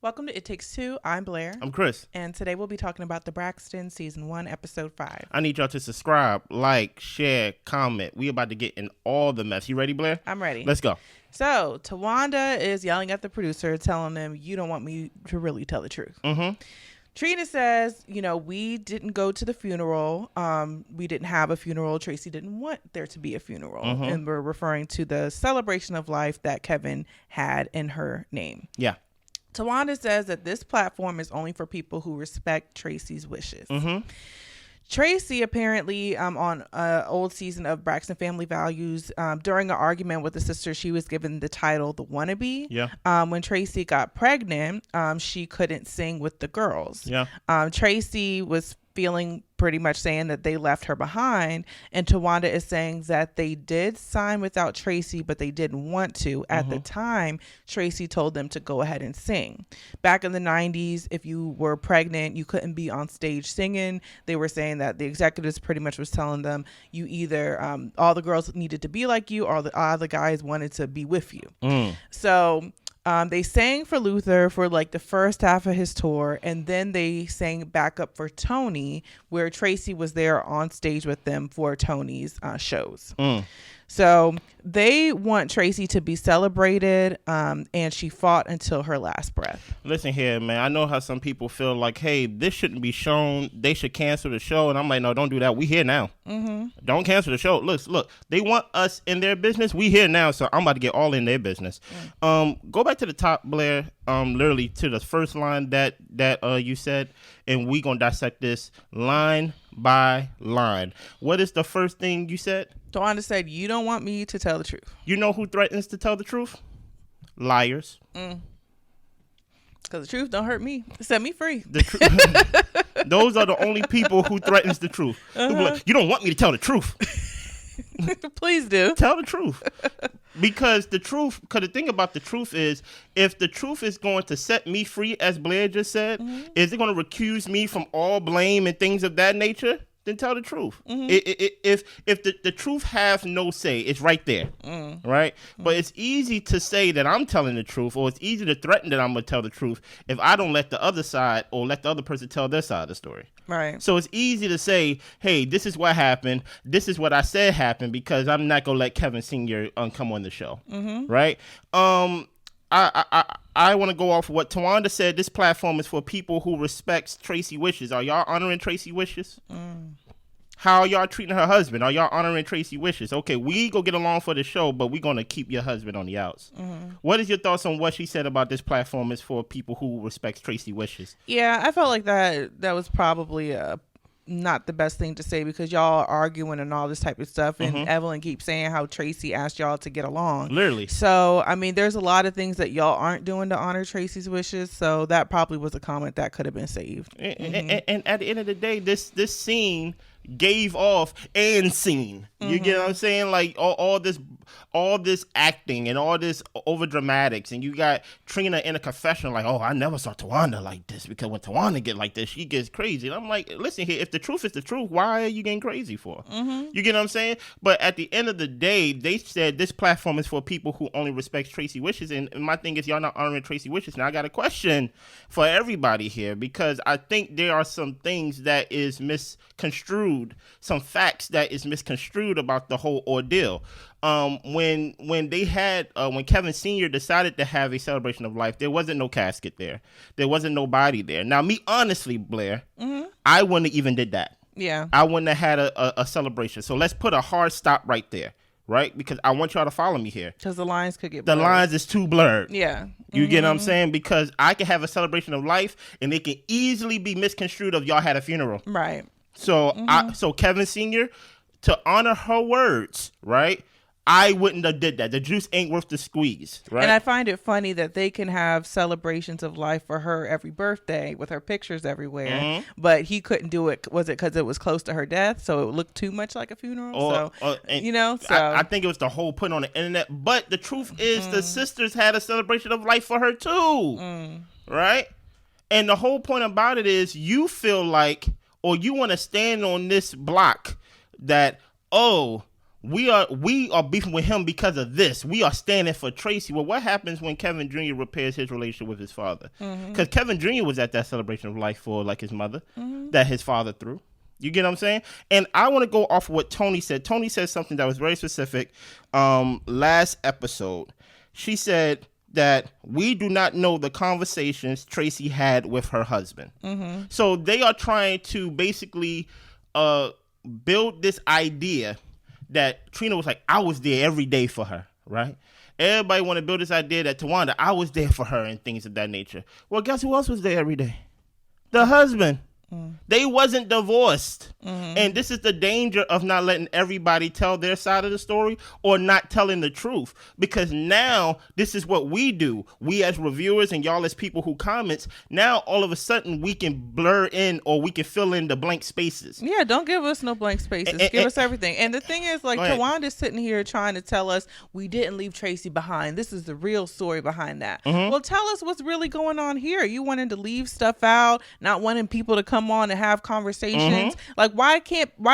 Welcome to It Takes Two. I'm Blair. I'm Chris. And today we'll be talking about the Braxtons, Season 1, Episode 5. I need y'all to subscribe, like, share, comment. We about to get in all the mess. You ready, Blair? I'm ready. Let's go. So, Towanda is yelling at the producer, telling him, you don't want me to really tell the truth. Mm-hmm. Trina says, we didn't go to the funeral. We didn't have a funeral. Tracy didn't want there to be a funeral. Mm-hmm. And we're referring to the celebration of life that Kevin had in her name. Yeah. Towanda says that this platform is only for people who respect Tracy's wishes. Mm-hmm. Tracy apparently on an old season of Braxton Family Values, during an argument with the sister, she was given the title The Wannabe. Yeah. When Tracy got pregnant, she couldn't sing with the girls. Yeah. Tracy was feeling pretty much saying that they left her behind, and Towanda is saying that they did sign without Tracy, but they didn't want to. At the time, Tracy told them to go ahead and sing. Back in the 90s, if you were pregnant, you couldn't be on stage singing. They were saying that the executives pretty much was telling them you either all the girls needed to be like you, or the other guys wanted to be with you. So they sang for Luther for like the first half of his tour, and then they sang back up for Toni, where Tracy was there on stage with them for Toni's shows. So they want Tracy to be celebrated, and she fought until her last breath. Listen here, man. I know how some people feel like, hey, this shouldn't be shown. They should cancel the show. And I'm like, no, don't do that. We here now. Don't cancel the show. Look, they want us in their business. We here now, so I'm about to get all in their business. Go back to the top, Blair, literally to the first line that you said, and we going to dissect this line by line. What is the first thing you said? Towanda said, you don't want me to tell the truth. You know who threatens to tell the truth? Liars. Because the truth don't hurt me. Set me free. Those are the only people who threatens the truth. Like, you don't want me to tell the truth. Please do. Tell the truth. Because the thing about the truth is, if the truth is going to set me free, as Blair just said, is it going to recuse me from all blame and things of that nature? Then tell the truth. If the truth has no say, it's right there, right? But it's easy to say that I'm telling the truth, or it's easy to threaten that I'm going to tell the truth if I don't let the other side or let the other person tell their side of the story. Right. So it's easy to say, hey, this is what happened. This is what I said happened, because I'm not going to let Kevin Sr. Come on the show, right? I want to go off of what Towanda said. This platform is for people who respects Tracy wishes. Are y'all honoring Tracy wishes? How are y'all treating her husband? Are y'all honoring Tracy wishes? Okay, we go get along for the show, but we're going to keep your husband on the outs. What is your thoughts on what she said about this platform is for people who respects Tracy wishes? Yeah, I felt like that was probably not the best thing to say, because y'all are arguing and all this type of stuff, and Evelyn keeps saying how Tracy asked y'all to get along. Literally. So, I mean, there's a lot of things that y'all aren't doing to honor Tracy's wishes, so that probably was a comment that could have been saved. And at the end of the day, this scene gave off and scene. You get what I'm saying? Like all this acting and all this over dramatics, and you got Trina in a confession like, oh, I never saw Towanda like this, because when Towanda get like this, she gets crazy. And I'm like, listen here, if the truth is the truth, why are you getting crazy for? You get what I'm saying? But at the end of the day, they said this platform is for people who only respect Tracy wishes, and my thing is, y'all not honoring Tracy wishes. Now I got a question for everybody here, because I think there are some things that is misconstrued, some facts that is misconstrued about the whole ordeal. When Kevin Sr. decided to have a celebration of life, there wasn't no casket there. There wasn't nobody there. Now, me honestly, Blair, I wouldn't have even did that. Yeah. I wouldn't have had a celebration. So let's put a hard stop right there, right? Because I want y'all to follow me here. Because the lines could get blurred. The lines is too blurred. Yeah. You get what I'm saying? Because I can have a celebration of life, and it can easily be misconstrued of y'all had a funeral. Right. So so Kevin Sr., to honor her words, right? I wouldn't have did that. The juice ain't worth the squeeze, right? And I find it funny that they can have celebrations of life for her every birthday with her pictures everywhere, but he couldn't do it. Was it because it was close to her death, so it looked too much like a funeral? I think it was the whole put on the internet. But the truth is, the sisters had a celebration of life for her too, right? And the whole point about it is, you feel like, or you want to stand on this block that, oh, we are beefing with him because of this. We are standing for Tracy. Well, what happens when Kevin Jr. repairs his relationship with his father? Because Kevin Jr. was at that celebration of life for like his mother that his father threw. You get what I'm saying? And I want to go off of what Toni said. Toni said something that was very specific last episode. She said that we do not know the conversations Tracy had with her husband. So they are trying to basically build this idea that Trina was like, I was there every day for her, right? Everybody want to build this idea that Towanda, I was there for her and things of that nature. Well, guess who else was there every day? The husband. They wasn't divorced. And this is the danger of not letting everybody tell their side of the story or not telling the truth. Because now this is what we do. We as reviewers and y'all as people who comments, now all of a sudden we can blur in or we can fill in the blank spaces. Yeah, don't give us no blank spaces. Give us everything. And the thing is, like, Tawanda's sitting here trying to tell us we didn't leave Tracy behind. This is the real story behind that. Well, tell us what's really going on here. You wanting to leave stuff out, not wanting people to come on and have conversations. Like, why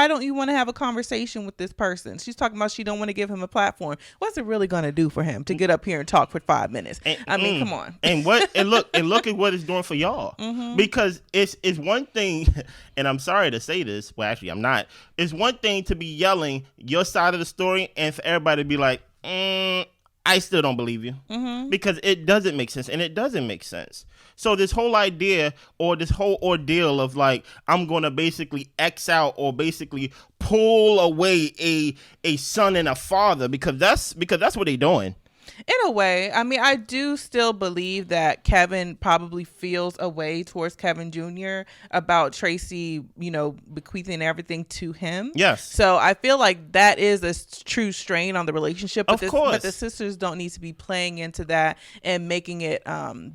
don't you want to have a conversation with this person? She's talking about she don't want to give him a platform. What's it really going to do for him to get up here and talk for 5 minutes? I mean, come on. And look at what it's doing for y'all. Because it's one thing, and I'm sorry to say this, well, actually I'm not. It's one thing to be yelling your side of the story and for everybody to be like, I still don't believe you, because it doesn't make sense, and it doesn't make sense. So this whole idea or this whole ordeal of like, I'm going to basically X out or basically pull away a son and a father because that's what they're doing. In a way, I mean, I do still believe that Kevin probably feels a way towards Kevin Jr. about Tracy, bequeathing everything to him. Yes. So I feel like that is a true strain on the relationship. Of course. But the sisters don't need to be playing into that and making it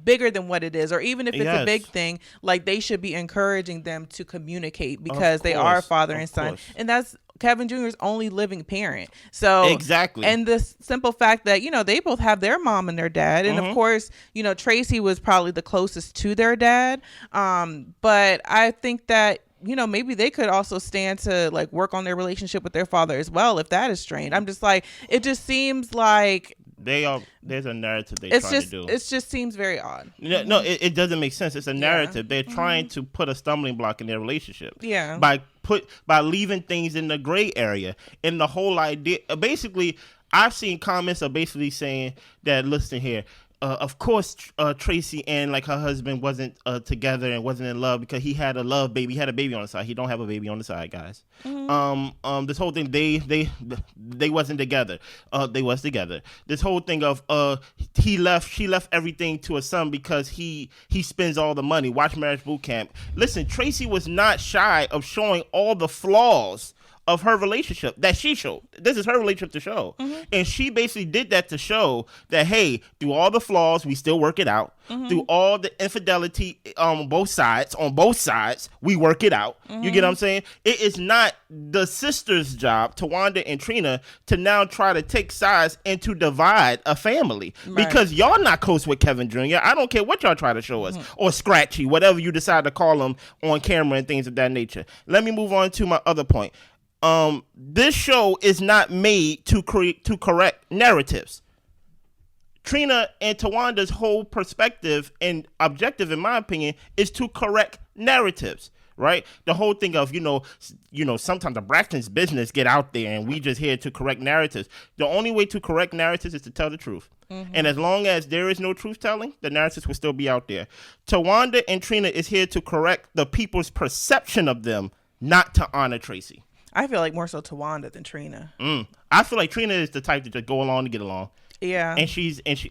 bigger than what it is. Or even if it's a big thing, like they should be encouraging them to communicate because they are father and son. And that's Kevin Jr.'s only living parent. So exactly. And the simple fact that, they both have their mom and their dad. And of course, Tracy was probably the closest to their dad. But I think that, maybe they could also stand to like work on their relationship with their father as well, if that is strained. I'm just like, it just seems like there's a narrative they're trying to do. It just seems very odd. No, it doesn't make sense. It's a narrative. They're trying to put a stumbling block in their relationship. Yeah. By leaving things in the gray area. And the whole idea, basically, I've seen comments of basically saying that, listen here, of course, Tracy and like her husband wasn't together and wasn't in love because he had a love baby. He had a baby on the side. He don't have a baby on the side, guys. This whole thing, they wasn't together. They was together. This whole thing of she left everything to her son because he spends all the money. Watch Marriage Boot Camp. Listen, Tracy was not shy of showing all the flaws of her relationship that she showed. This is her relationship to show. And she basically did that to show that, hey, through all the flaws, we still work it out. Through all the infidelity on both sides, we work it out. You get what I'm saying? It is not the sister's job, Towanda and Trina, to now try to take sides and to divide a family. Right. Because y'all not close with Kevin Jr. I don't care what y'all try to show us. Or Scratchy, whatever you decide to call him on camera and things of that nature. Let me move on to my other point. This show is not made to correct narratives. Trina and Towanda's whole perspective and objective, in my opinion, is to correct narratives, right? The whole thing of, sometimes the Braxtons' business get out there and we just here to correct narratives. The only way to correct narratives is to tell the truth. And as long as there is no truth telling, the narratives will still be out there. Towanda and Trina is here to correct the people's perception of them, not to honor Tracy. I feel like more so Towanda than Trina. I feel like Trina is the type to just go along to get along. Yeah. And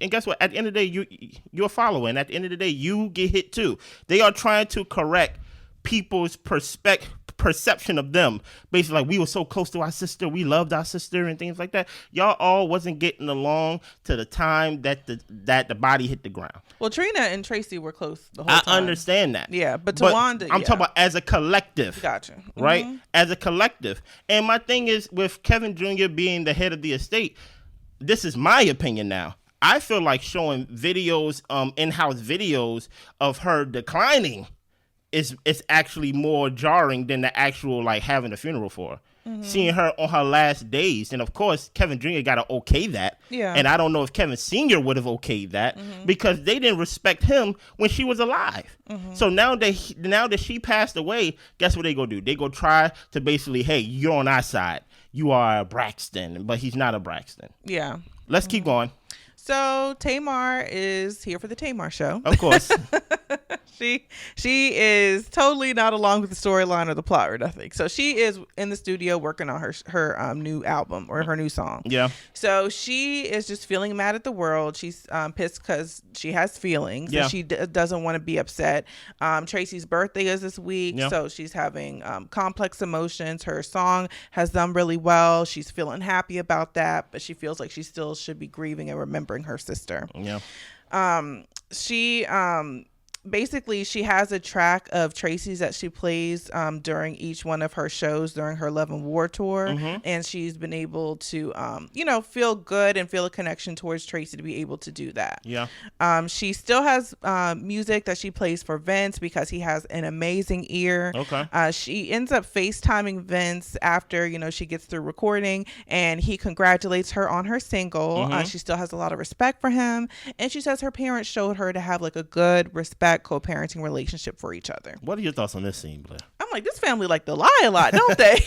guess what? At the end of the day, you're a follower, and at the end of the day, you get hit too. They are trying to correct people's perception of them. Basically, like, we were so close to our sister, we loved our sister, and things like that. Y'all all wasn't getting along to the time that the body hit the ground. Well, Trina and Tracy were close the whole time. I understand that. Yeah, but Towanda, I'm talking about as a collective. Gotcha. Right? As a collective. And my thing is, with Kevin Jr. being the head of the estate, this is my opinion now. I feel like showing videos, in-house videos of her declining is actually more jarring than the actual, like, having a funeral for her. seeing her on her last days. And of course, Kevin Jr. got to okay that. Yeah. And I don't know if Kevin Sr. would have okayed that because they didn't respect him when she was alive. So now that she passed away, guess what they go do? They go try to basically, hey, you're on our side. You are a Braxton, but he's not a Braxton. Yeah. Let's keep going. So Tamar is here for the Tamar Show. Of course. She is totally not along with the storyline or the plot or nothing. So she is in the studio working on her new album or her new song. Yeah. So she is just feeling mad at the world. She's pissed because she has feelings. Yeah. And she doesn't want to be upset. Tracy's birthday is this week. Yeah. So she's having complex emotions. Her song has done really well. She's feeling happy about that, but she feels like she still should be grieving and remembering her sister. Yeah. She basically she has a track of Tracy's that she plays during each one of her shows during her Love and War tour, and she's been able to feel good and feel a connection towards Tracy to be able to do that. Yeah. She still has music that she plays for Vince because he has an amazing ear. Okay. She ends up FaceTiming Vince after she gets through recording, and he congratulates her on her single. She still has a lot of respect for him, and she says her parents showed her to have like a good respect co-parenting relationship for each other. What are your thoughts on this scene, Blair? I'm like, this family like to lie a lot, don't they?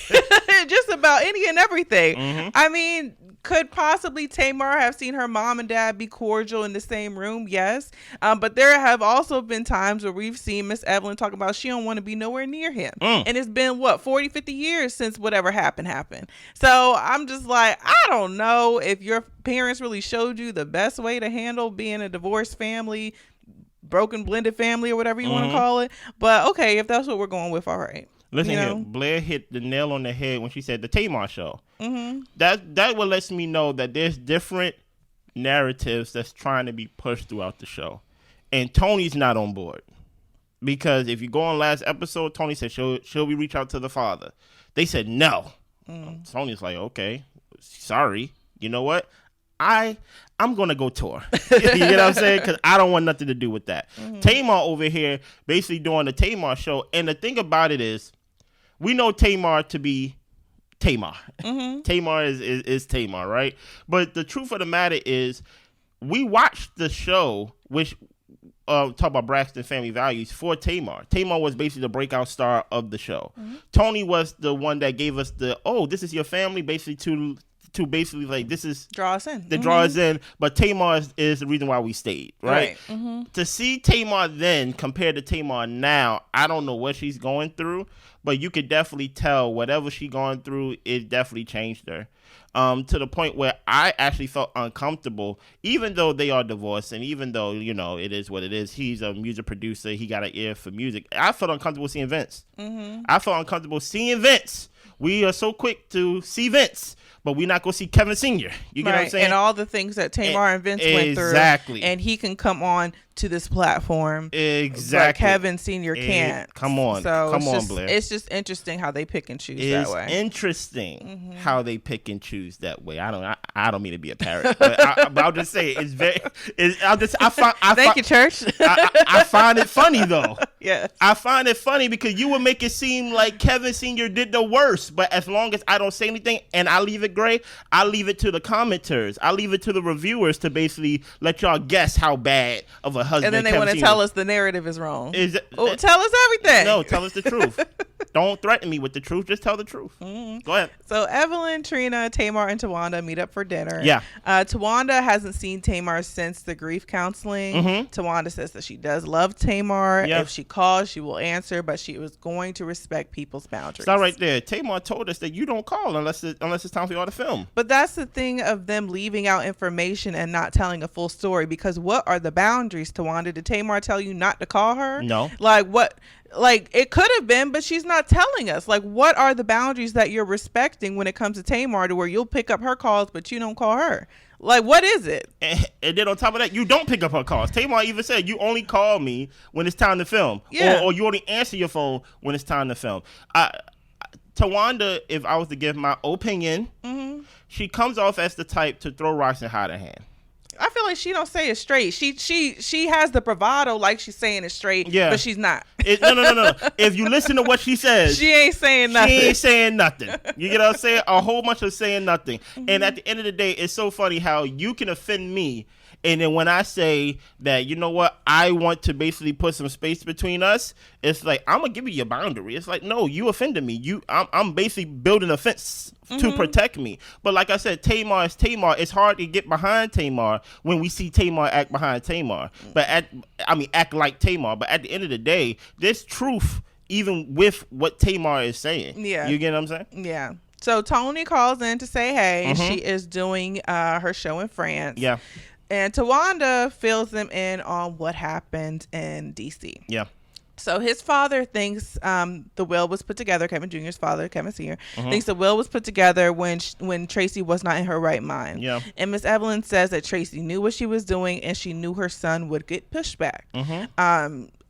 Just about any and everything. I mean, could possibly Tamar have seen her mom and dad be cordial in the same room? Yes. But there have also been times where we've seen Miss Evelyn talk about she don't want to be nowhere near him. And it's been 40, 50 years since whatever happened. So I'm just like, I don't know if your parents really showed you the best way to handle being a divorced family, broken blended family, or whatever you want to call it. But okay, if that's what we're going with, all right. Listen here, Blair hit the nail on the head when she said the Tamar Show. That what lets me know that there's different narratives that's trying to be pushed throughout the show, and Toni's not on board because if you go on last episode, Toni said, "Shall we reach out to the father?" They said no. Toni's like, okay, sorry. You know what? I'm going to go tour. You know what I'm saying? Because I don't want nothing to do with that. Tamar over here basically doing the Tamar Show. And the thing about it is, we know Tamar to be Tamar. Tamar is Tamar, right? But the truth of the matter is, we watched the show, which talk about Braxton family values, for Tamar. Tamar was basically the breakout star of the show. Toni was the one that gave us this is your family, basically to basically like this is draw us in. Draw us in, but Tamar is the reason why we stayed, right? To see Tamar then compared to Tamar now, I don't know what she's going through, but you could definitely tell whatever she going through, it definitely changed her. To the point where I actually felt uncomfortable, even though they are divorced, and even though it is what it is. He's a music producer; he got an ear for music. I felt uncomfortable seeing Vince. I felt uncomfortable seeing Vince. We are so quick to see Vince, but we're not going to see Kevin Sr. You get what I'm saying? And all the things that Tamar and Vince went through. Exactly. And he can come on to this platform. Exactly. But Kevin Sr. can't. Come on. So come on, Blair. It's just interesting how they pick and choose that way. It's interesting how they pick and choose that way. I don't mean to be a parrot, but I'll just say it's very. Thank you, church. I find it funny though. Yeah. I find it funny because you would make it seem like Kevin Sr. did the worst, but as long as I don't say anything and I leave it gray, I leave it to the commenters. I leave it to the reviewers to basically let y'all guess how bad of a husband. And then they want to tell us the narrative is wrong. Tell us everything. No, tell us the truth. Don't threaten me with the truth. Just tell the truth. Go ahead. So Evelyn, Trina, Tamar, and Towanda meet up for dinner. Yeah. Towanda hasn't seen Tamar since the grief counseling. Towanda says that she does love Tamar. Yeah. If she calls, she will answer, but she was going to respect people's boundaries. Stop right there. Tamar told us that you don't call unless it's time for y'all to film. But that's the thing of them leaving out information and not telling a full story, because what are the boundaries, Towanda? Did Tamar tell you not to call her? No. Like what? Like it could have been, but she's not telling us. Like, what are the boundaries that you're respecting when it comes to Tamar, to where you'll pick up her calls but you don't call her? Like, what is it? And then on top of that, you don't pick up her calls. Tamar even said, you only call me when it's time to film. Yeah. Or you only answer your phone when it's time to film. Towanda, if I was to give my opinion, she comes off as the type to throw rocks and hide her hand. I feel like she don't say it straight. She has the bravado like she's saying it straight, but she's not. No. If you listen to what she says, she ain't saying nothing. She ain't saying nothing. You get what I'm saying? A whole bunch of saying nothing. And at the end of the day, it's so funny how you can offend me. And then when I say that, you know what, I want to basically put some space between us, it's like, I'm going to give you your boundary. It's like, no, you offended me. I'm basically building a fence to protect me. But like I said, Tamar is Tamar. It's hard to get behind Tamar when we see Tamar act behind Tamar. But act like Tamar. But at the end of the day, there's truth even with what Tamar is saying. Yeah. You get what I'm saying? Yeah. So Toni calls in to say, hey, she is doing her show in France. Yeah. And Towanda fills them in on what happened in D.C. Yeah. So his father thinks the will was put together. Kevin Jr.'s father, Kevin Sr., thinks the will was put together when Tracy was not in her right mind. Yeah. And Miss Evelyn says that Tracy knew what she was doing and she knew her son would get pushed back.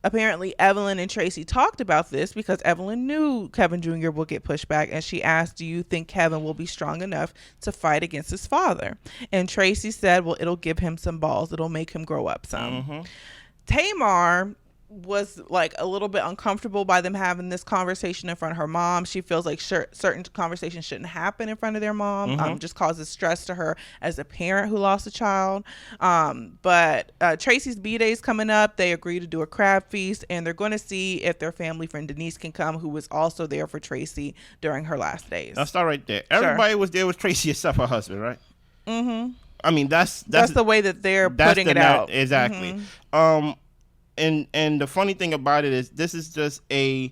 Apparently, Evelyn and Tracy talked about this because Evelyn knew Kevin Jr. will get pushed back, and she asked, do you think Kevin will be strong enough to fight against his father? And Tracy said, well, it'll give him some balls. It'll make him grow up some. Tamar was like a little bit uncomfortable by them having this conversation in front of her mom. She feels like certain conversations shouldn't happen in front of their mom. Just causes stress to her as a parent who lost a child. But Tracy's B-Day is coming up. They agree to do a crab feast, and they're going to see if their family friend Denise can come, who was also there for Tracy during her last days. I'll start right there. Everybody was there with Tracy except her husband, right? I mean, that's the way that they're putting it out. Exactly. And the funny thing about it is this is just a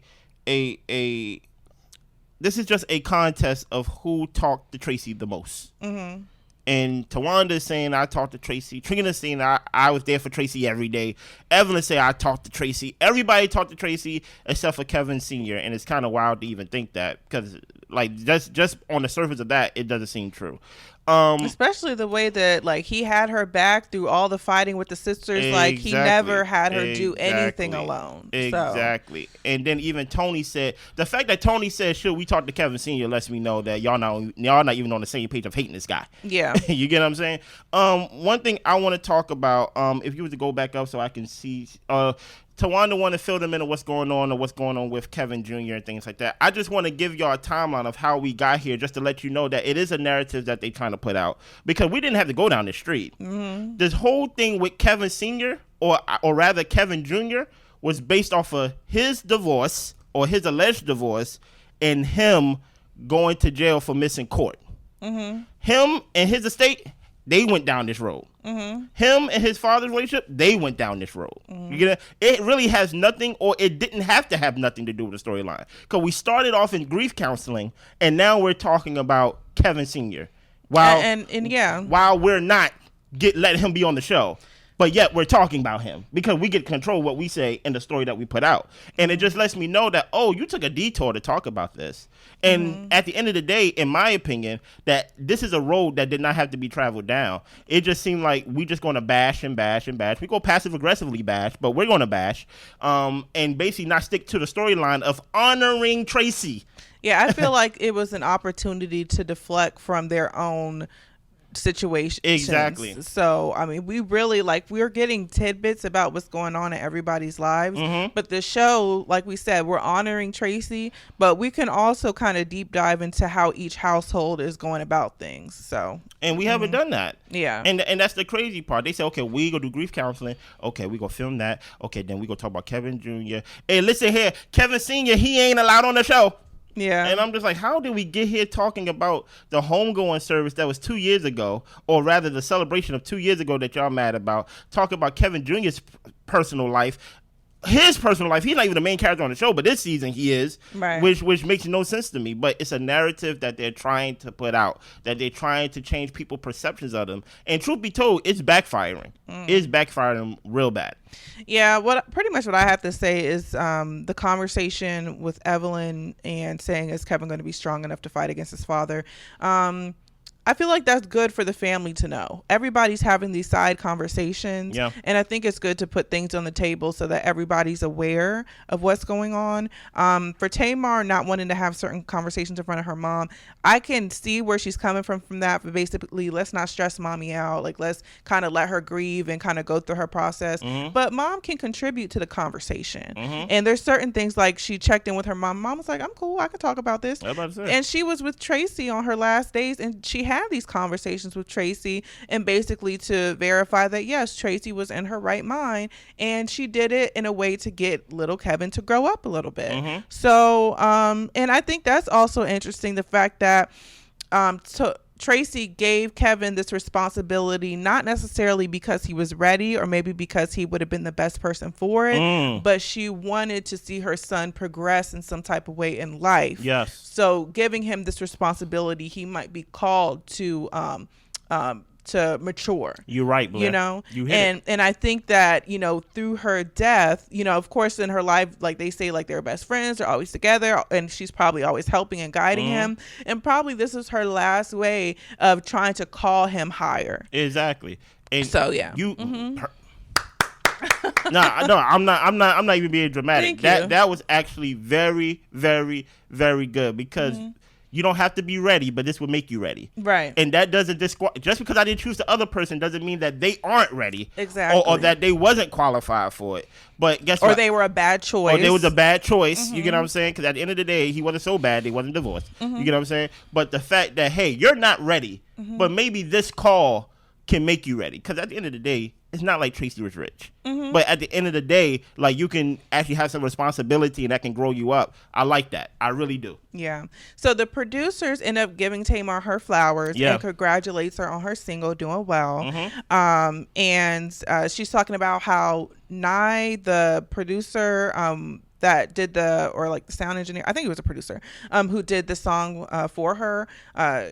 contest of who talked to Tracy the most. And Towanda is saying I talked to Tracy. Trina is saying I was there for Tracy every day. Evelyn say I talked to Tracy. Everybody talked to Tracy except for Kevin Sr. And it's kind of wild to even think that because like just on the surface of that, it doesn't seem true. Especially the way that like he had her back through all the fighting with the sisters. Like he never had her do anything alone. Exactly. So. And then even Toni said, the fact that Toni said, should we talk to Kevin Sr. lets me know that y'all not even on the same page of hating this guy. Yeah. You get what I'm saying? One thing I want to talk about, if you were to go back up so I can see, Towanda want to fill them in on what's going on with Kevin Jr. and things like that. I just want to give y'all a timeline of how we got here just to let you know that it is a narrative that they're trying to put out because we didn't have to go down the street. This whole thing with Kevin Sr. or rather Kevin Jr. was based off of his divorce or his alleged divorce and him going to jail for missing court. Him and his estate, they went down this road. Him and his father's relationship, they went down this road. You get it? It really has nothing, or it didn't have to have nothing to do with the storyline. Because we started off in grief counseling, and now we're talking about Kevin Sr. While we're not letting him be on the show. But yet we're talking about him because we get to control what we say in the story that we put out. And it just lets me know that, oh, you took a detour to talk about this. And at the end of the day, in my opinion, that this is a road that did not have to be traveled down. It just seemed like we just going to bash and bash and bash. We go passive aggressively bash, but we're going to bash and basically not stick to the storyline of honoring Tracy. Yeah, I feel like it was an opportunity to deflect from their own situation. Exactly. So I mean, we really we're getting tidbits about what's going on in everybody's lives, but the show, like we said, we're honoring Tracy, but we can also kind of deep dive into how each household is going about things. So and we haven't done that. Yeah. And that's the crazy part. They say, okay, we go do grief counseling. Okay, we go film that. Okay, then we go talk about Kevin Jr. Hey, listen here, Kevin Sr., he ain't allowed on the show. Yeah. And I'm just like, how did we get here talking about the homegoing service that was 2 years ago, or rather the celebration of 2 years ago that y'all mad about, talking about Kevin Jr.'s personal life, his personal life. He's not even the main character on the show, but this season he is, right. which makes no sense to me. But it's a narrative that they're trying to put out, that they're trying to change people's perceptions of them. And truth be told, it's backfiring. It's backfiring real bad. Yeah, pretty much what I have to say is the conversation with Evelyn and saying, is Kevin going to be strong enough to fight against his father? I feel like that's good for the family to know. Everybody's having these side conversations. Yeah. And I think it's good to put things on the table so that everybody's aware of what's going on. For Tamar not wanting to have certain conversations in front of her mom, I can see where she's coming from that. But basically, let's not stress mommy out. Like, let's kind of let her grieve and kind of go through her process. But mom can contribute to the conversation. And there's certain things, like she checked in with her mom. Mom was like, I'm cool. I can talk about this. And she was with Tracy on her last days, and she had these conversations with Tracy, and basically to verify that yes, Tracy was in her right mind, and she did it in a way to get little Kevin to grow up a little bit. So and I think that's also interesting, the fact that Tracy gave Kevin this responsibility, not necessarily because he was ready or maybe because he would have been the best person for it, but she wanted to see her son progress in some type of way in life. Yes. So giving him this responsibility, he might be called to mature. You're right, Blair. You know, you hit it. And I think that, you know, through her death, you know, of course in her life, like they say, like they're best friends, they're always together, and she's probably always helping and guiding him, and probably this is her last way of trying to call him higher. Exactly. And so yeah, you. No, I'm not even being dramatic. That was actually very, very, very good, because you don't have to be ready, but this will make you ready. Right. And that doesn't just because I didn't choose the other person doesn't mean that they aren't ready. Exactly. Or that they wasn't qualified for it. But guess what? Or they were a bad choice. Or they was a bad choice. You get what I'm saying? Because at the end of the day, he wasn't so bad. They wasn't divorced. You get what I'm saying? But the fact that, hey, you're not ready, but maybe this call can make you ready. Because at the end of the day, it's not like Tracy was rich. But at the end of the day, like, you can actually have some responsibility and that can grow you up. I like that. I really do. Yeah. So the producers end up giving Tamar her flowers and congratulates her on her single doing well. And she's talking about how Nye, the producer, that did the sound engineer, I think he was a producer, who did the song for her.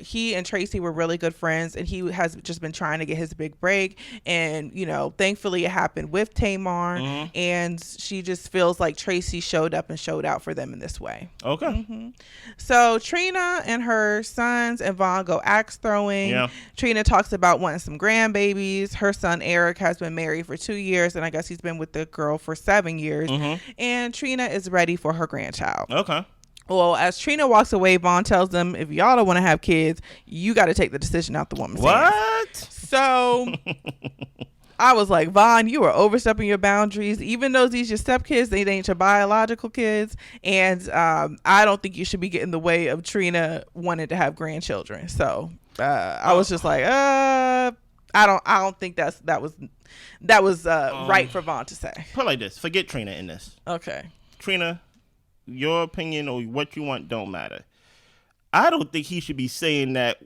He and Tracy were really good friends, and he has just been trying to get his big break. And, you know, thankfully it happened with Tamar, and she just feels like Tracy showed up and showed out for them in this way. Okay. So Trina and her sons and Vaughn go axe throwing. Yeah. Trina talks about wanting some grandbabies. Her son Eric has been married for 2 years, and I guess he's been with the girl for 7 years. And Trina is ready for her grandchild. Okay. Well, as Trina walks away, Vaughn tells them, if y'all don't want to have kids, you got to take the decision out the woman's hands. What? So I was like, Vaughn, you are overstepping your boundaries. Even though these your stepkids, they ain't your biological kids. And I don't think you should be getting in the way of Trina wanting to have grandchildren. So I was just like, I don't think that was right for Vaughn to say. Put it like this. Forget Trina in this. Okay. Trina, your opinion or what you want don't matter. I don't think he should be saying that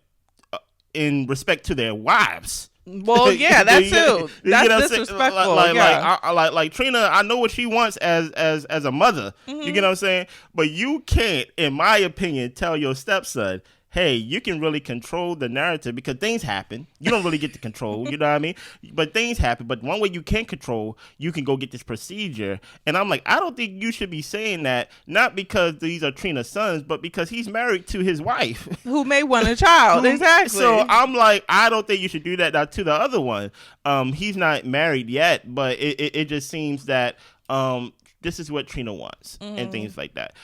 in respect to their wives. Well, yeah, that too. That's disrespectful. Like Trina, I know what she wants as a mother. You get what I'm saying? But you can't, in my opinion, tell your stepson, hey, you can really control the narrative, because things happen. You don't really get to control, you know what I mean? But things happen. But one way you can control, you can go get this procedure. And I'm like, I don't think you should be saying that, not because these are Trina's sons, but because he's married to his wife. Who may want a child, exactly. So I'm like, I don't think you should do that. Now, to the other one, he's not married yet, but it just seems that this is what Trina wants and things like that.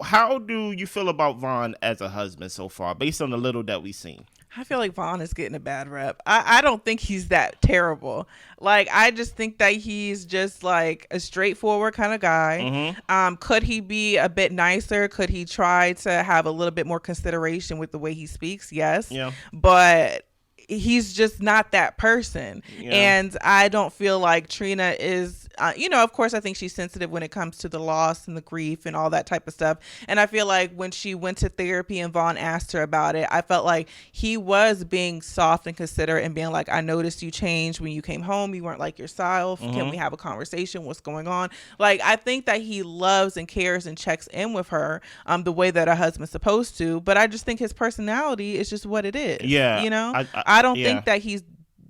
How do you feel about Vaughn as a husband so far, based on the little that we've seen? I feel like Vaughn is getting a bad rep. I don't think he's that terrible. Like, I just think that he's just like a straightforward kind of guy. Could he be a bit nicer? Could he try to have a little bit more consideration with the way he speaks? Yes. Yeah. But he's just not that person. Yeah. And I don't feel like Trina is, of course, I think she's sensitive when it comes to the loss and the grief and all that type of stuff. And I feel like when she went to therapy and Vaughn asked her about it, I felt like he was being soft and considerate and being like, I noticed you changed when you came home. You weren't like yourself. Can we have a conversation? What's going on? Like, I think that he loves and cares and checks in with her the way that a husband's supposed to. But I just think his personality is just what it is. Yeah. I don't think that he's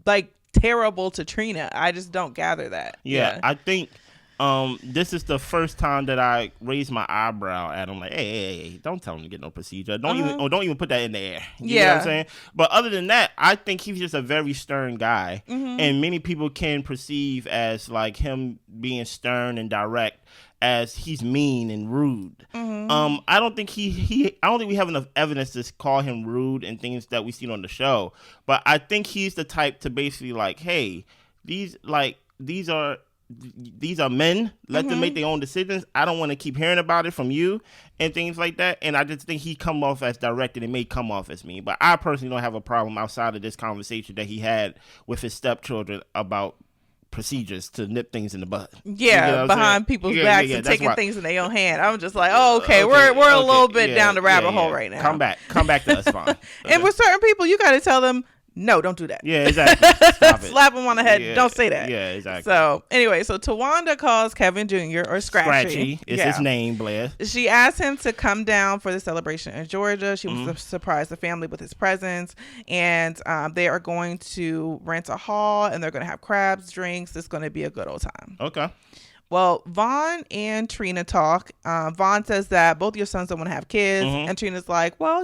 like terrible to Trina. I just don't gather that. I think This is the first time that I raised my eyebrow at him. Like, hey, don't tell him to get no procedure. Don't even put that in the air. You know what I'm saying? But other than that, I think he's just a very stern guy, and many people can perceive as like him being stern and direct as he's mean and rude. I don't think I don't think we have enough evidence to call him rude and things that we seen on the show. But I think he's the type to basically like, hey, these are men. Let them make their own decisions. I don't want to keep hearing about it from you and things like that. And I just think he come off as direct, and it may come off as mean. But I personally don't have a problem outside of this conversation that he had with his stepchildren about procedures to nip things in the bud. Yeah, you know behind people's backs and taking things in their own hand. I'm just like, okay, we're a little bit down the rabbit hole right now. Come back to us, fine. And with certain people, you got to tell them, no, don't do that. Yeah, exactly. Stop it. Slap him on the head. Yeah. Don't say that. Yeah, exactly. So anyway, Towanda calls Kevin Jr. or Scratchy. It's his name, Blair. She asked him to come down for the celebration in Georgia. She wants to surprise the family with his presence. And they are going to rent a hall, and they're going to have crabs, drinks. It's going to be a good old time. Okay. Well, Vaughn and Trina talk. Vaughn says that both your sons don't want to have kids. And Trina's like, well,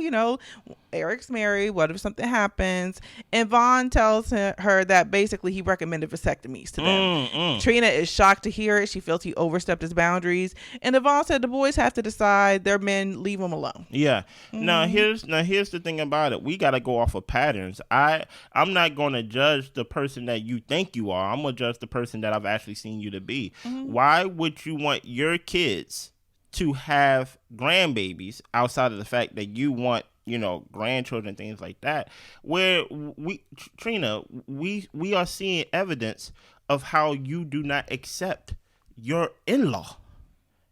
Eric's married. What if something happens? And Vaughn tells her that basically he recommended vasectomies to them. Trina is shocked to hear it. She feels he overstepped his boundaries. And Vaughn said the boys have to decide. They're men. Leave them alone. Yeah. Now here's the thing about it. We got to go off of patterns. I'm not going to judge the person that you think you are. I'm going to judge the person that I've actually seen you to be. Why would you want your kids to have grandbabies outside of the fact that you want grandchildren, things like that, where Trina, we are seeing evidence of how you do not accept your in-law,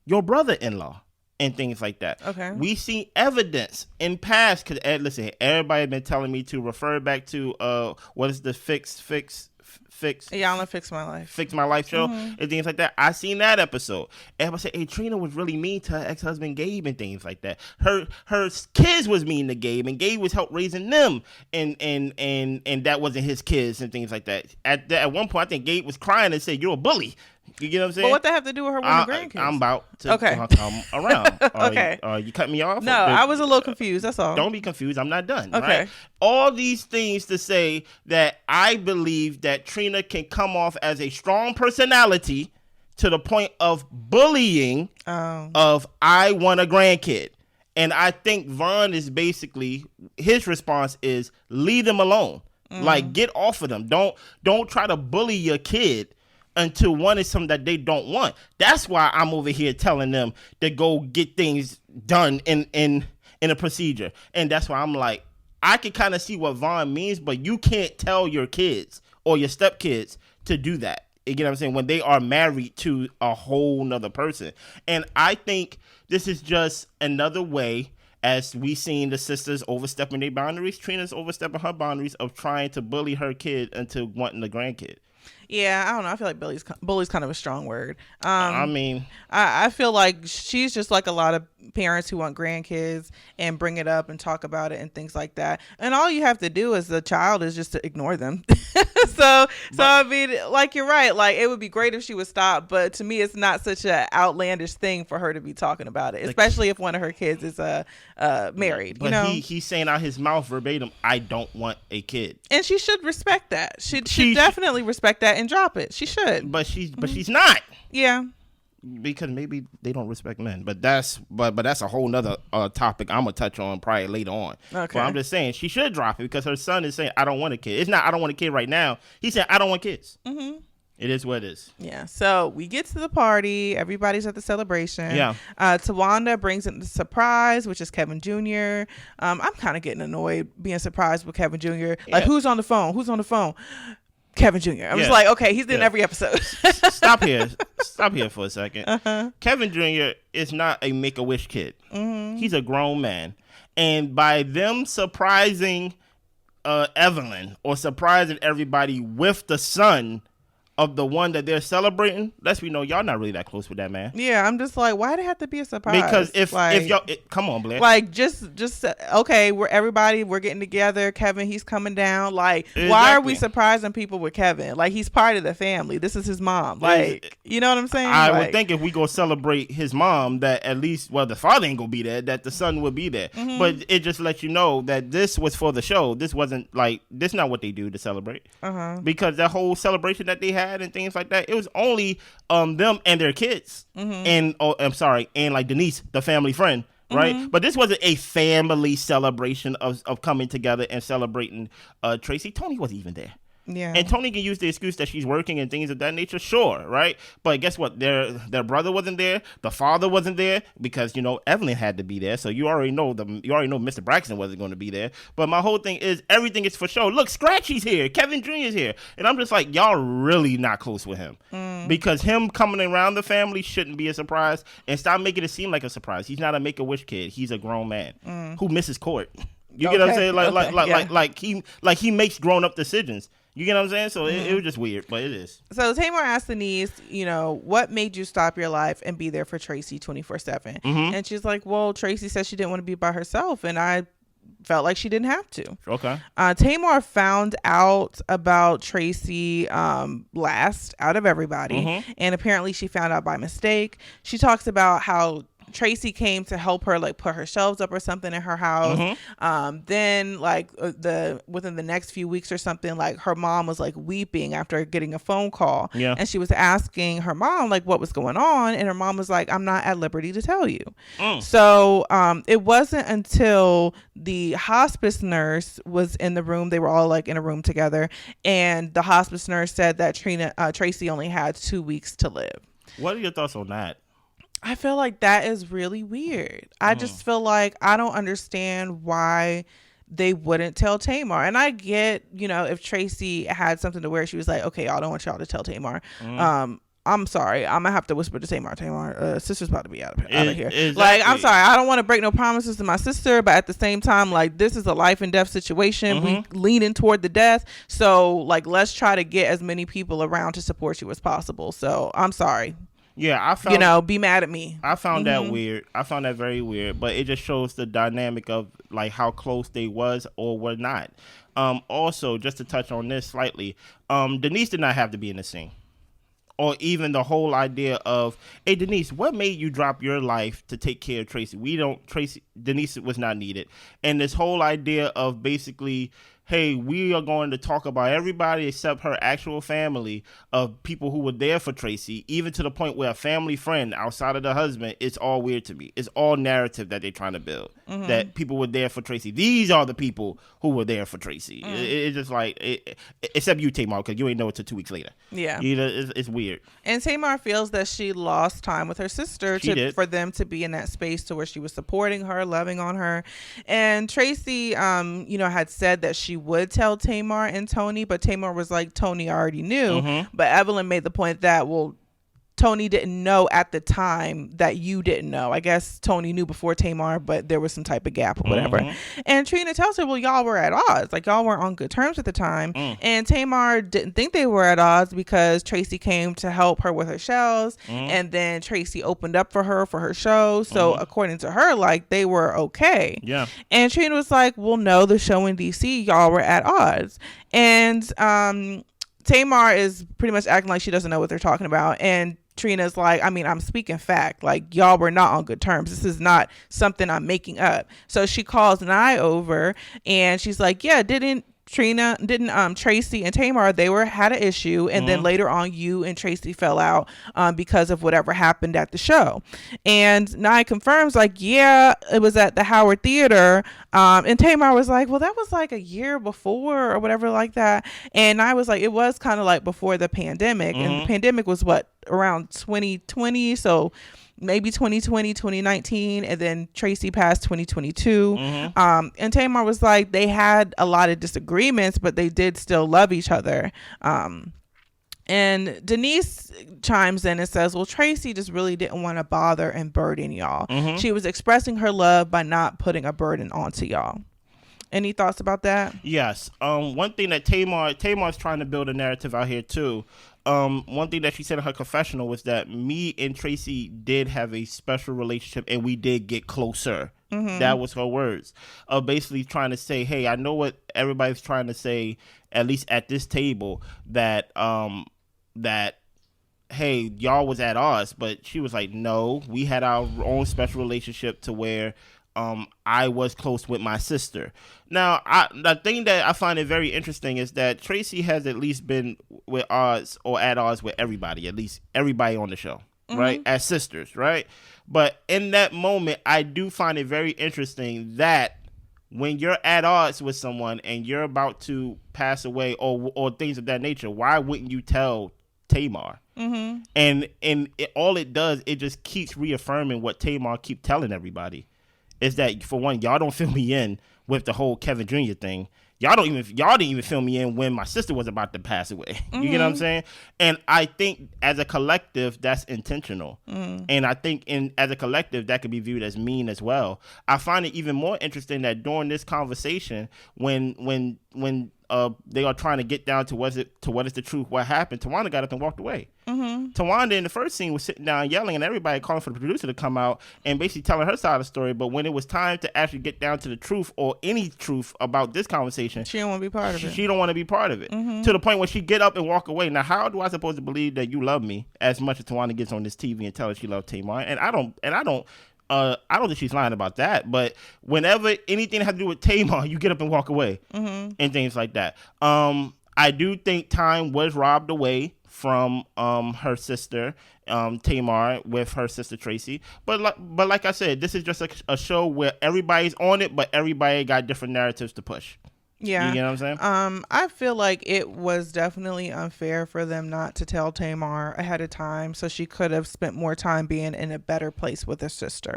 your brother-in-law, and things like that. Okay. We see evidence in past, because listen, everybody has been telling me to refer back to what is the fix Y'all Fix My Life. Fix My Life show and things like that. I seen that episode. Everybody said, hey, Trina was really mean to her ex-husband Gabe and things like that. Her kids was mean to Gabe, and Gabe was help raising them, and that wasn't his kids and things like that. At one point, I think Gabe was crying and said, "You're a bully." You get what I'm saying? But what that have to do with her wanting grandkids? I'm about to come around. Okay. You cut me off? No, I was a little confused. That's all. Don't be confused. I'm not done. Okay. Right? All these things to say that I believe that Trina can come off as a strong personality to the point of bullying of I want a grandkid. And I think Vaughn is basically, his response is leave them alone. Like, get off of them. Don't try to bully your kid until one is something that they don't want. That's why I'm over here telling them to go get things done in a procedure. And that's why I'm like, I can kind of see what Vaughn means, but you can't tell your kids or your stepkids to do that. You get what I'm saying? When they are married to a whole nother person. And I think this is just another way, as we seen the sisters overstepping their boundaries, Trina's overstepping her boundaries of trying to bully her kid into wanting a grandkid. Yeah, I don't know. I feel like bully's kind of a strong word. I feel like she's just like a lot of parents who want grandkids and bring it up and talk about it and things like that. And all you have to do as the child is just to ignore them. So I mean, like, you're right. Like, it would be great if she would stop, but to me, it's not such an outlandish thing for her to be talking about it, especially if one of her kids is married. But he's saying out his mouth verbatim, I don't want a kid. And she should respect that. She definitely respect that and drop it. She should. But she's not. Yeah. Because maybe they don't respect men, but that's a whole nother topic I'm gonna touch on probably later on. Okay. But I'm just saying she should drop it because her son is saying I don't want a kid. It's not I don't want a kid right now. He said I don't want kids. It is what it is. Yeah. So we get to the party. Everybody's at the celebration. Yeah. Towanda brings in the surprise, which is Kevin Jr. I'm kind of getting annoyed being surprised with Kevin Jr. Like, who's on the phone? Who's on the phone? Kevin Jr. I'm just like, okay, he's in every episode. Stop here for a second. Kevin Jr. is not a Make-A-Wish kid. He's a grown man. And by them surprising Evelyn or surprising everybody with the son of the one that they're celebrating, let's be know y'all not really that close with that man. Yeah, I'm just like, why'd it have to be a surprise? Because if y'all, come on, Blair. Like, just okay, we're getting together. Kevin, he's coming down. Like, why are we surprising people with Kevin? Like, he's part of the family. This is his mom. Like, you know what I'm saying? I would think if we go celebrate his mom, that at least, well, the father ain't gonna be there, that the son would be there. Mm-hmm. But it just lets you know that this was for the show. This wasn't like, this not what they do to celebrate. Because that whole celebration that they had and things like that, it was only them and their kids. And and like Denise, the family friend. Right, but this wasn't a family celebration of coming together and celebrating Tracy. Toni wasn't even there. Yeah, and Toni can use the excuse that she's working and things of that nature, sure, right? But guess what? Their brother wasn't there. The father wasn't there because Evelyn had to be there. So you already know Mr. Braxton wasn't going to be there. But my whole thing is everything is for show. Look, Scratchy's here. Kevin Jr. is here, and I'm just like, y'all really not close with him because him coming around the family shouldn't be a surprise. And stop making it seem like a surprise. He's not a Make-A-Wish kid. He's a grown man who misses court. You get what I'm saying? Like he makes grown up decisions. You get what I'm saying? So it was just weird, but it is. So Tamar asked Denise, what made you stop your life and be there for Tracy 24/7? And she's like, well, Tracy said she didn't want to be by herself, and I felt like she didn't have to. Okay. Tamar found out about Tracy last out of everybody, and apparently she found out by mistake. She talks about how Tracy came to help her, like put her shelves up or something in her house. Then like within the next few weeks or something, like her mom was like weeping after getting a phone call. Yeah. And she was asking her mom like what was going on. And her mom was like, I'm not at liberty to tell you. So it wasn't until the hospice nurse was in the room. They were all like in a room together. And the hospice nurse said that Tracy only had 2 weeks to live. What are your thoughts on that? I feel like that is really weird. I just feel like I don't understand why they wouldn't tell Tamar. And I get, if Tracy had something to where she was like, okay, I don't want y'all to tell Tamar. I'm sorry. I'm going to have to whisper to Tamar, sister's about to be out of here. Exactly. Like, I'm sorry. I don't want to break no promises to my sister, but at the same time, like, this is a life and death situation. We leaning toward the death. So, like, let's try to get as many people around to support you as possible. So, I'm sorry. Yeah, I found be mad at me. I found that weird. I found that very weird, but it just shows the dynamic of like how close they was or were not. Also, just to touch on this slightly, Denise did not have to be in the scene. Or even the whole idea of, hey, Denise, what made you drop your life to take care of Tracy? Denise was not needed. And this whole idea of basically, hey, we are going to talk about everybody except her actual family of people who were there for Tracy, even to the point where a family friend outside of the husband, it's all weird to me. It's all narrative that they're trying to build, that people were there for Tracy. These are the people who were there for Tracy. It's just like, except you, Tamar, because you ain't know it till 2 weeks later. Yeah. It's weird. And Tamar feels that she lost time with her sister for them to be in that space to where she was supporting her, loving on her. And Tracy, had said that she would tell Tamar and Toni, but Tamar was like, Toni already knew. But Evelyn made the point that, well, Toni didn't know at the time that you didn't know. I guess Toni knew before Tamar, but there was some type of gap or whatever. And Trina tells her, well, y'all were at odds. Like, y'all weren't on good terms at the time. And Tamar didn't think they were at odds because Tracy came to help her with her shells. And then Tracy opened up for her show. So according to her, like, they were okay. Yeah. And Trina was like, well, no, the show in DC, y'all were at odds. And Tamar is pretty much acting like she doesn't know what they're talking about. And Trina's like, I mean, I'm speaking fact. Like, y'all were not on good terms. This is not something I'm making up. So she calls Nye over and she's like, yeah, didn't Tracy and Tamar, they had an issue, and then later on you and Tracy fell out because of whatever happened at the show. And Nye confirms, like, yeah, it was at the Howard Theater. And Tamar was like, well, that was like a year before or whatever like that. And I was like, it was kind of like before the pandemic. And the pandemic was around 2020, so maybe 2020, 2019, and then Tracy passed 2022. And Tamar was like, they had a lot of disagreements, but they did still love each other. And Denise chimes in and says, well, Tracy just really didn't want to bother and burden y'all. She was expressing her love by not putting a burden onto y'all. Any thoughts about that? Yes. One thing that Tamar's trying to build a narrative out here too. One thing that she said in her confessional was that me and Tracy did have a special relationship and we did get closer. That was her words. Basically trying to say, hey, I know what everybody's trying to say, at least at this table, that hey, y'all was at odds, but she was like, no, we had our own special relationship to where I was close with my sister. Now, the thing that I find it very interesting is that Tracy has at least been with odds or at odds with everybody, at least everybody on the show, right? As sisters, right? But in that moment, I do find it very interesting that when you're at odds with someone and you're about to pass away or things of that nature, why wouldn't you tell Tamar? And all it does, it just keeps reaffirming what Tamar keep telling everybody. Is that, for one, y'all don't fill me in with the whole Kevin Jr. thing. Y'all didn't even fill me in when my sister was about to pass away. You get what I'm saying? And I think as a collective, that's intentional. And I think as a collective, that could be viewed as mean as well. I find it even more interesting that during this conversation, when they are trying to get down to what is the truth, what happened, Towanda got up and walked away. Towanda in the first scene was sitting down yelling and everybody calling for the producer to come out and basically telling her side of the story. But when it was time to actually get down to the truth or any truth about this conversation, she don't want to be part of it. She don't want to be part of it, to the point where she get up and walk away. Now, how do I supposed to believe that you love me as much as Towanda gets on this TV and tell her she loves Tamar? And I don't think she's lying about that. But whenever anything has to do with Tamar, you get up and walk away, and things like that. I do think time was robbed away from her sister Tamar with her sister Tracy. But like I said, this is just a show where everybody's on it, but everybody got different narratives to push. Yeah. You get what I'm saying? I feel like it was definitely unfair for them not to tell Tamar ahead of time, so she could have spent more time being in a better place with her sister.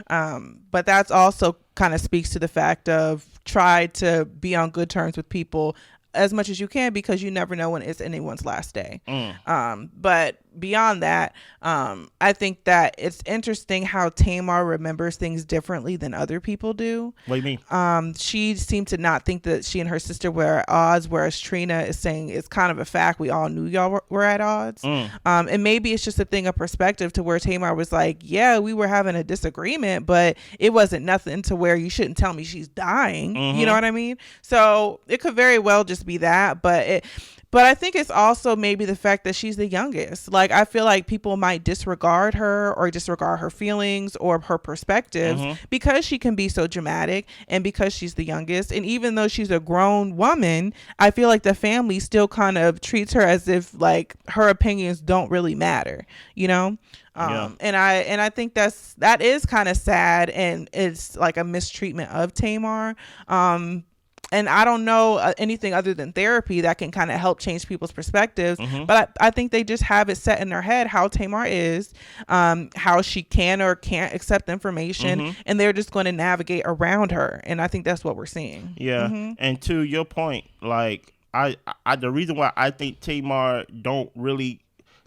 But that's also kind of speaks to the fact of try to be on good terms with people as much as you can, because you never know when it's anyone's last day. But beyond that, I think that it's interesting how Tamar remembers things differently than other people do. What do you mean? She seemed to not think that she and her sister were at odds, whereas Trina is saying it's kind of a fact. We all knew y'all were at odds. And maybe it's just a thing of perspective to where Tamar was like, yeah, we were having a disagreement, but it wasn't nothing to where you shouldn't tell me she's dying. You know what I mean? So it could very well just be that, but I think it's also maybe the fact that she's the youngest. Like, I feel like people might disregard her or disregard her feelings or her perspectives because she can be so dramatic and because she's the youngest. And even though she's a grown woman, I feel like the family still kind of treats her as if like her opinions don't really matter, you know? And I think that is kind of sad, and it's like a mistreatment of Tamar. And I don't know anything other than therapy that can kind of help change people's perspectives. But I think they just have it set in their head how Tamar is, how she can or can't accept information, and they're just going to navigate around her. And I think that's what we're seeing. Yeah. And to your point, like I the reason why I think Tamar don't really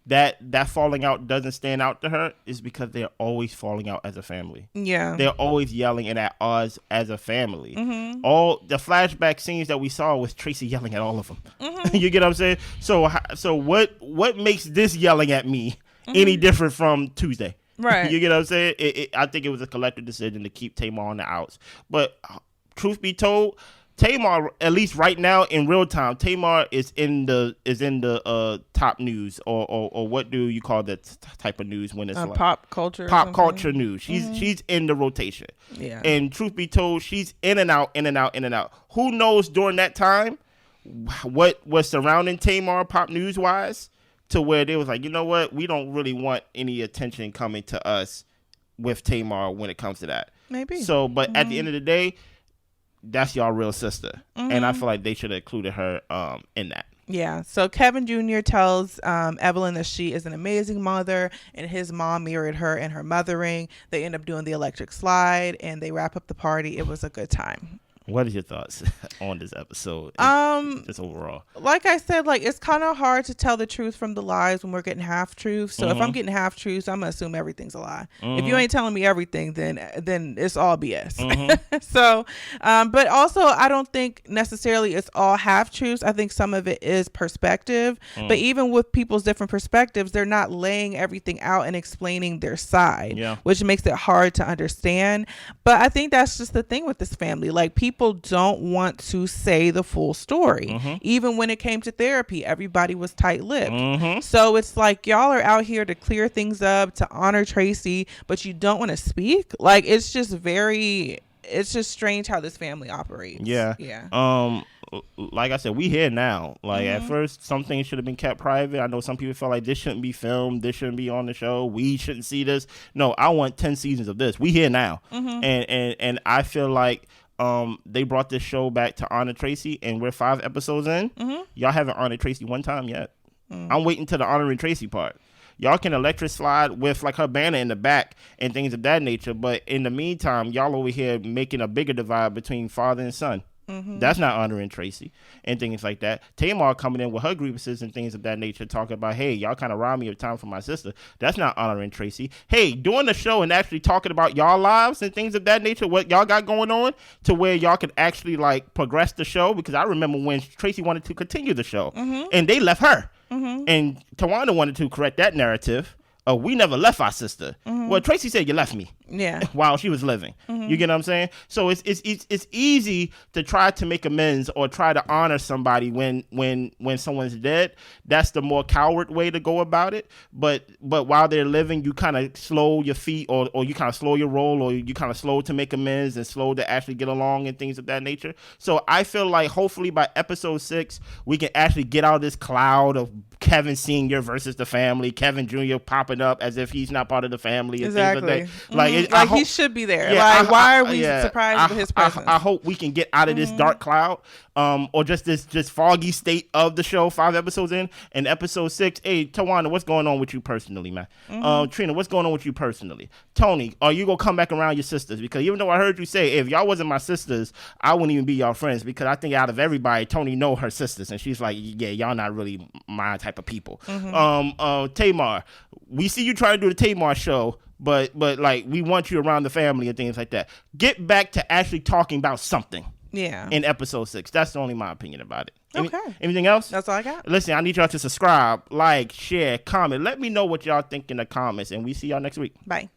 that falling out doesn't stand out to her is because they're always falling out as a family. Yeah. They're always yelling and at odds as a family. All the flashback scenes that we saw was Tracy yelling at all of them. You get what I'm saying? So what makes this yelling at me any different from Tuesday? Right. You get what I'm saying? I think it was a collective decision to keep Tamar on the outs. But truth be told, Tamar, at least right now in real time, Tamar is in the top news or what do you call that type of news when it's like pop culture news. She's in the rotation. Yeah. And truth be told, she's in and out. Who knows during that time what was surrounding Tamar pop news wise to where they was like, you know what, we don't really want any attention coming to us with Tamar when it comes to that. Maybe. So, but at the end of the day, that's y'all real sister. And I feel like they should have included her in that. Yeah. So Kevin Jr. tells Evelyn that she is an amazing mother and his mom mirrored her in her mothering. They end up doing the electric slide and they wrap up the party. It was a good time. What are your thoughts on this episode? Just overall. Like I said, like it's kind of hard to tell the truth from the lies when we're getting half truths. So if I'm getting half truths, I'm gonna assume everything's a lie. If you ain't telling me everything, then it's all BS. So, but also I don't think necessarily it's all half truths. I think some of it is perspective. But even with people's different perspectives, they're not laying everything out and explaining their side, which makes it hard to understand. But I think that's just the thing with this family. Like people don't want to say the full story. Even when it came to therapy, everybody was tight-lipped. So it's like y'all are out here to clear things up, to honor Tracy, but you don't want to speak. Like it's just strange how this family operates. Like I said, we here now. Like at first, some things should have been kept private. I know some people felt like this shouldn't be filmed, this shouldn't be on the show, we shouldn't see this. No, I want 10 seasons of this. We here now. And I feel like they brought this show back to honor Tracy, and we're 5 episodes in. Y'all haven't honored Tracy one time yet. I'm waiting to the honoring Tracy part. Y'all can electric slide with like her banner in the back and things of that nature, but in the meantime, y'all over here making a bigger divide between father and son. That's not honoring Tracy and things like that. Tamar coming in with her grievances and things of that nature, talking about, hey, y'all kind of robbed me of time for my sister. That's not honoring Tracy. Hey, doing the show and actually talking about y'all lives and things of that nature, what y'all got going on, to where y'all could actually like progress the show. Because I remember when Tracy wanted to continue the show and they left her. And Towanda wanted to correct that narrative. We never left our sister. Well, Tracy said you left me. While she was living. You get what I'm saying? So it's easy to try to make amends or try to honor somebody when someone's dead. That's the more coward way to go about it. But while they're living, you kind of slow your feet or you kind of slow your roll, or you kind of slow to make amends and slow to actually get along and things of that nature. So I feel like hopefully by episode 6 we can actually get out of this cloud of Kevin Sr. versus the family, Kevin Jr. popping up as if he's not part of the family and things like that. Like he should be there. Like why are we surprised with his presence? I hope we can get out of this dark cloud, or just this foggy state of the show. 5 episodes in, and episode 6. Hey, Towanda, what's going on with you personally, man? Trina, what's going on with you personally? Toni, are you gonna come back around your sisters? Because even though I heard you say, if y'all wasn't my sisters, I wouldn't even be y'all friends. Because I think out of everybody, Toni know her sisters, and she's like, yeah, y'all not really my type of people. Tamar, we see you trying to do the Tamar show, but like we want you around the family and things like that. Get back to actually talking about something. In episode 6. That's only my opinion about it. Anything else? That's all I got. Listen, I need y'all to subscribe, like, share, comment. Let me know what y'all think in the comments, and we see y'all next week. Bye.